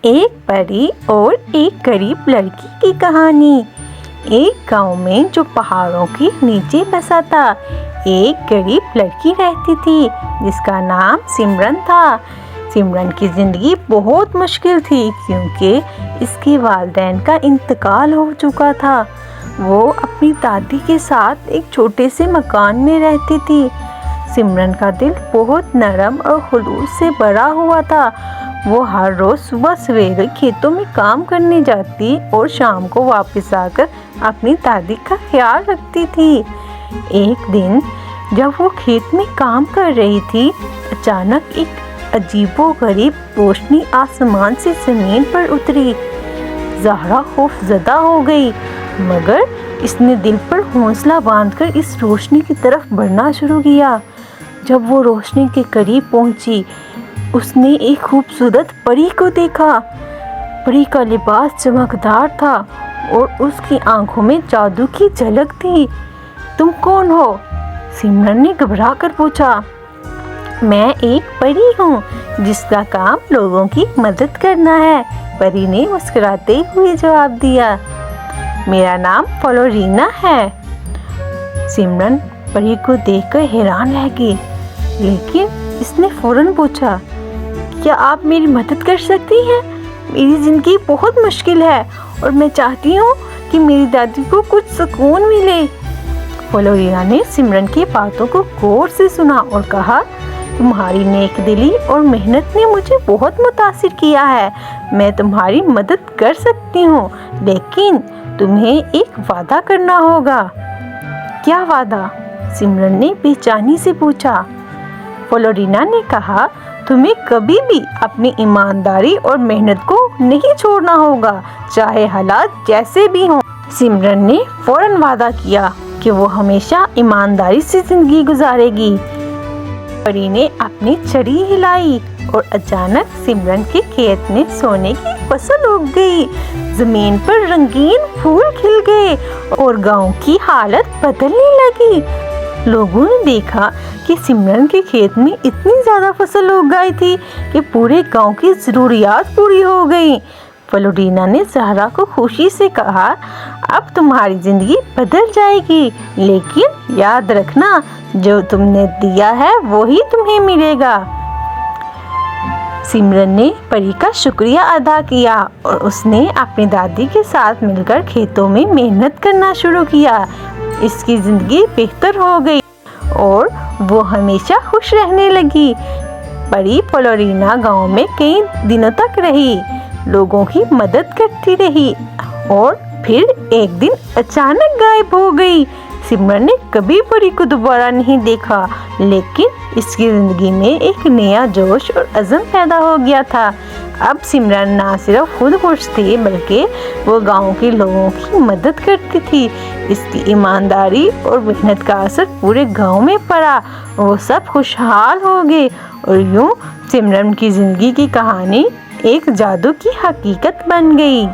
ایک پری اور ایک غریب لڑکی کی کہانی۔ ایک گاؤں میں جو پہاڑوں کے نیچے بسا تھا، ایک غریب لڑکی رہتی تھی جس کا نام سمرن تھا۔ سمرن کی زندگی بہت مشکل تھی کیونکہ اس کے والدین کا انتقال ہو چکا تھا۔ وہ اپنی دادی کے ساتھ ایک چھوٹے سے مکان میں رہتی تھی۔ سمرن کا دل بہت نرم اور خلوص سے بھرا ہوا تھا۔ وہ ہر روز صبح سویرے کھیتوں میں کام کرنے جاتی اور شام کو واپس آ کر اپنی دادی کا خیال رکھتی تھی۔ ایک دن جب وہ کھیت میں کام کر رہی تھی، اچانک ایک عجیب و غریب روشنی آسمان سے زمین پر اتری۔ زہرا خوف زدہ ہو گئی، مگر اس نے دل پر حوصلہ باندھ کر اس روشنی کی طرف بڑھنا شروع کیا۔ جب وہ روشنی کے قریب پہنچی، اس نے ایک خوبصورت پری کو دیکھا۔ پری کا لباس چمکدار تھا اور اس کی آنکھوں میں جادو کی جھلک تھی۔ تم کون ہو؟ سمرن نے گھبرا کر پوچھا۔ میں ایک پری ہوں جس کا کام لوگوں کی مدد کرنا ہے، پری نے مسکراتے ہوئے جواب دیا۔ میرا نام فلورینا ہے۔ سمرن پری کو دیکھ کر حیران رہ گئی، لیکن اس نے فوراً پوچھا، کیا آپ میری مدد کر سکتی ہیں؟ میری زندگی بہت مشکل ہے اور میں چاہتی ہوں کہ میری دادی کو کچھ سکون ملے۔ فلورینا نے سمرن کی باتوں کو غور سے سنا اور کہا، تمہاری نیک دلی اور محنت نے مجھے بہت متاثر کیا ہے۔ میں تمہاری مدد کر سکتی ہوں، لیکن تمہیں ایک وعدہ کرنا ہوگا۔ کیا وعدہ؟ سمرن نے بے چینی سے پوچھا۔ فلورینا نے کہا، تمہیں کبھی بھی اپنی ایمانداری اور محنت کو نہیں چھوڑنا ہوگا، چاہے حالات جیسے بھی ہوں۔ سمرن نے فوراً وعدہ کیا کہ وہ ہمیشہ ایمانداری سے زندگی گزارے گی۔ پری نے اپنی چھڑی ہلائی اور اچانک سمرن کے کھیت میں سونے کی فصل اگ گئی۔ زمین پر رنگین پھول کھل گئے اور گاؤں کی حالت بدلنے لگی۔ لوگوں نے دیکھا کہ سمرن کے کھیت میں اتنی زیادہ فصل اگ گئی تھی کہ پورے گاؤں کی ضروریات پوری ہو گئیں۔ فلورینا نے زہرا کو خوشی سے کہا، اب تمہاری زندگی بدل جائے گی، لیکن یاد رکھنا، جو تم نے دیا ہے وہی تمہیں ملے گا۔ سمرن نے پری کا شکریہ ادا کیا اور اس نے اپنی دادی کے ساتھ مل کر کھیتوں میں محنت کرنا شروع کیا۔ اس کی زندگی بہتر ہو گئی اور وہ ہمیشہ خوش رہنے لگی۔ پری فلورینا گاؤں میں کئی دنوں تک رہی، لوگوں کی مدد کرتی رہی اور پھر ایک دن اچانک غائب ہو گئی۔ سمرن نے کبھی پری کو دوبارہ نہیں دیکھا، لیکن اس کی زندگی میں ایک نیا جوش اور عزم پیدا ہو گیا تھا۔ اب سمرن نہ صرف خود خوش تھی بلکہ وہ گاؤں کے لوگوں کی مدد کرتی تھی۔ اس کی ایمانداری اور محنت کا اثر پورے گاؤں میں پڑا، وہ سب خوشحال ہو گئے اور یوں سمرن کی زندگی کی کہانی ایک جادو کی حقیقت بن گئی۔